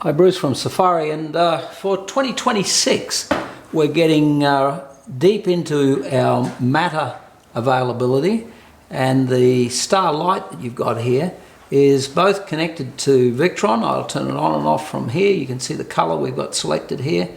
Hi, Bruce from Safari, and for 2026 we're getting deep into our matter availability, and the Star light that you've got here is both connected to Victron. I'll turn it on and off from here. You can see the color we've got selected here,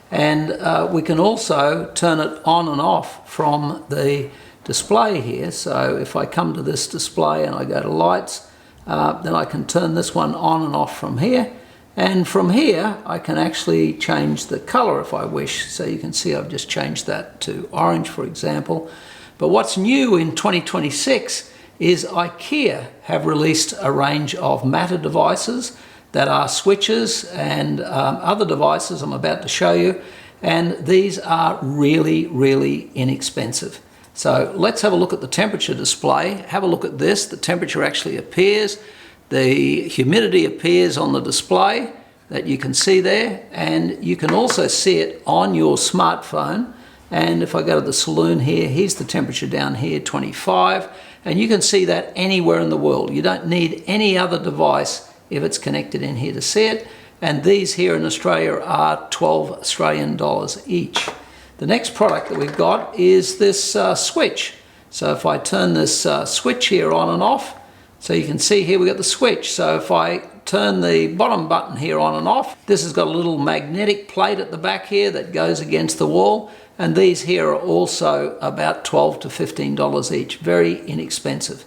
and we can also turn it on and off from the display here. So if I come to this display and I go to lights, then I can turn this one on and off from here. And from here, I can actually change the color if I wish. So you can see I've just changed that to orange, for example. But what's new in 2026 is IKEA have released a range of matter devices that are switches and other devices I'm about to show you. And these are really, really inexpensive. So let's have a look at the temperature display. Have a look at this. The temperature actually appears. The humidity appears on the display that you can see there, and you can also see it on your smartphone. And if I go to the saloon here, here's the temperature down here, 25, and you can see that anywhere in the world. You don't need any other device if it's connected in here to see it. And these here in Australia are 12 Australian dollars each. The next product that we've got is this switch. So if I turn this switch here on and off, so you can see here we've got the switch. So if I turn the bottom button here on and off, this has got a little magnetic plate at the back here that goes against the wall. And these here are also about $12 to $15 each, very inexpensive.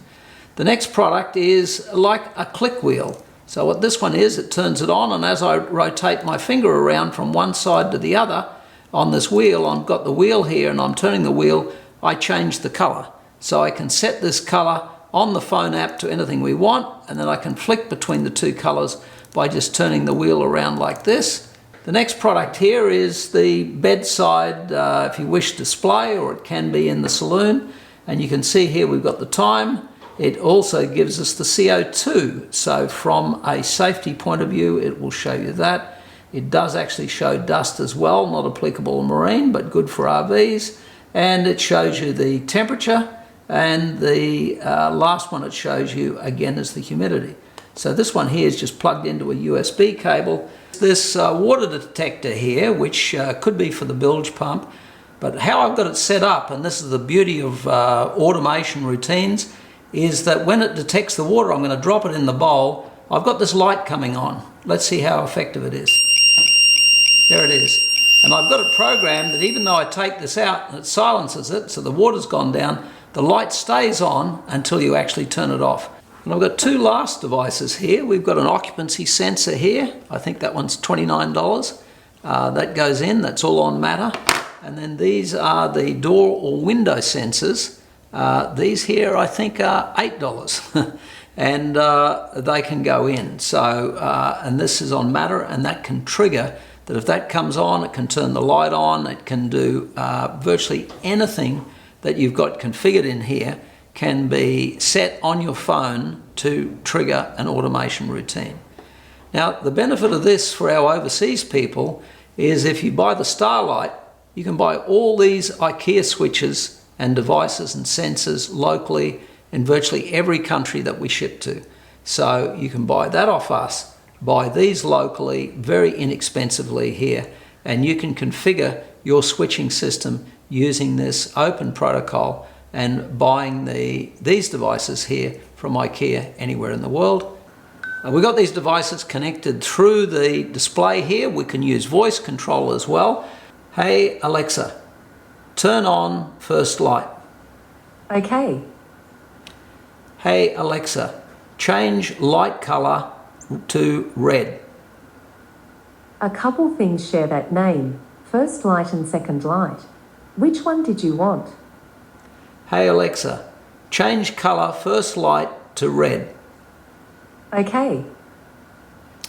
The next product is like a click wheel. So what this one is, it turns it on, and as I rotate my finger around from one side to the other on this wheel, I've got the wheel here and I'm turning the wheel, I change the color. So I can set this color on the phone app to anything we want, and then I can flick between the two colors by just turning the wheel around like this. The next product here is the bedside, if you wish, display, or it can be in the saloon. And you can see here we've got the time. It also gives us the CO2. So from a safety point of view, it will show you that. It does actually show dust as well, not applicable in marine, but good for RVs. And it shows you the temperature. And the last one it shows you again is the humidity. So this one here is just plugged into a USB cable. This water detector here, which could be for the bilge pump, but how I've got it set up, and this is the beauty of automation routines, is that when it detects the water, I'm going to drop it in the bowl. I've got this light coming on. Let's see how effective it is. There it is. And I've got it programmed that even though I take this out and it silences it, so the water's gone down, the light stays on until you actually turn it off. And I've got two last devices here. We've got an occupancy sensor here. I think that one's $29. That goes in, that's all on matter. And then these are the door or window sensors. These here I think are $8 and they can go in. So, and this is on matter, and that can trigger that if that comes on, it can turn the light on, it can do virtually anything that you've got configured in here can be set on your phone to trigger an automation routine. Now, the benefit of this for our overseas people is if you buy the Starlight, you can buy all these IKEA switches and devices and sensors locally in virtually every country that we ship to. So you can buy that off us, buy these locally very inexpensively here, and you can configure your switching system using this open protocol and buying these devices here from IKEA anywhere in the world. We've got these devices connected through the display here. We can use voice control as well. Hey Alexa, turn on first light. Okay. Hey Alexa, change light color to red. A couple things share that name, first light and second light. Which one did you want? Hey Alexa, change color first light to red. Okay.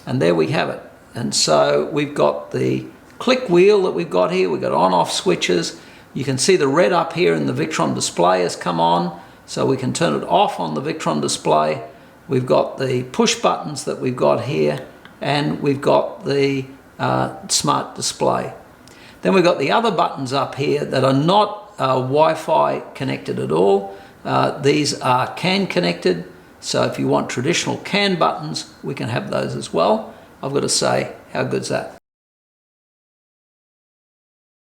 And there we have it. And so we've got the click wheel that we've got here. We've got on-off switches. You can see the red up here in the Victron display has come on, so we can turn it off on the Victron display. We've got the push buttons that we've got here, and we've got the smart display. Then we've got the other buttons up here that are not Wi-Fi connected at all. These are CAN connected, so if you want traditional CAN buttons, we can have those as well. I've got to say, how good's that?